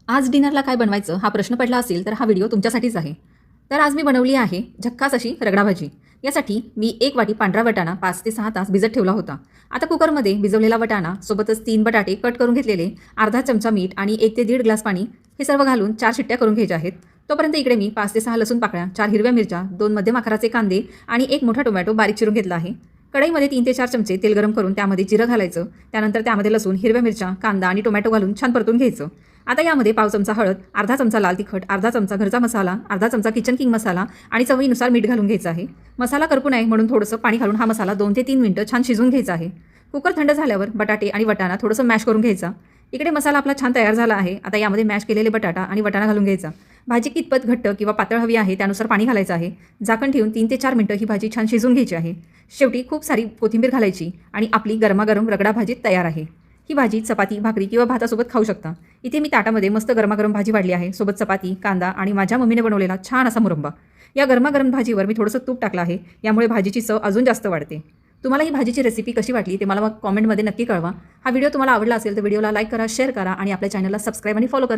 आज डिनरला काय बनवायचं हा प्रश्न पडला असेल तर हा व्हिडिओ तुमच्यासाठीच आहे. तर आज मी बनवली आहे झक्कास अशी रगडा भाजी. यासाठी मी 1 वाटी पांढरा वाटाणा 5 ते 6 तास भिजत ठेवला होता. आता कुकरमध्ये भिजवलेला वाटाणा सोबतच 3 बटाटे कट करून घेतलेले, अर्धा चमचा मीठ आणि 1 ते 1.5 ग्लास पाणी हे सर्व घालून 4 शिट्ट्या करून घ्यायच्या आहेत. तोपर्यंत इकडे मी 5 ते 6 लसूण पाकळ्या, 4 हिरव्या मिरच्या, 2 मध्यम आकाराचे कांदे आणि 1 मोठा टोमॅटो बारीक चिरून घेतला आहे. कढईमध्ये 3 ते 4 चमचे तेल गरम करून त्यामध्ये जिरं घालायचं. त्यानंतर त्यामध्ये लसूण, हिरव्या मिरच्या, कांदा आणि टोमॅटो घालून छान परतून घ्यायचं. आता यामध्ये पाव चमचा हळद, अर्धा चमचा लाल तिखट, अर्धा चमचा घरचा मसाला, अर्धा चमचा किचन किंग मसाला आणि चवीनुसार मीठ घालून घ्यायचं आहे. मसाला करपू नये म्हणून थोडंसं पाणी घालून हा मसाला 2 ते 3 मिनिटं छान शिजवून घ्यायचा आहे. कुकर थंड झाल्यावर बटाटे आणि वाटाणा थोडंसं मॅश करून घ्यायचा. इकडे मसाला आपला छान तयार झाला आहे. आता यामध्ये मॅश केलेले बटाटा आणि वाटाणा घालून घ्यायचा. भाजी कितपत घट्ट किंवा पातळ हवी आहे त्यानुसार पाणी घालायचं आहे. झाकण ठेवून 3 ते 4 मिनिटं ही भाजी छान शिजवून घ्यायची आहे. शेवटी खूप सारी कोथिंबीर घालायची आणि आपली गरमागरम रगडा भाजी तयार आहे. ही भाजी चपाती, भाकरी किंवा भातासोबत खाऊ शकता. इथे मी ताटामध्ये मस्त गरमागरम भाजी वाढली आहे. सोबत चपाती, कांदा आणि माझ्या मम्मीने बनवलेला छान असा मुरंबा. या गरमागरम भाजीवर मी थोडंसं तूप टाकलं आहे. यामुळे भाजीची चव अजून जास्त वाढते. तुम्हाला ही भाजीची रेसिपी कशी वाटली ते मला मग कॉमेंटमध्ये नक्की कळवा. हा व्हिडिओ तुम्हाला आवडला असेल तर व्हिडिओला लाईक करा, शेअर करा आणि आपल्या चॅनलला सबस्क्राईब आणि फॉलो करा.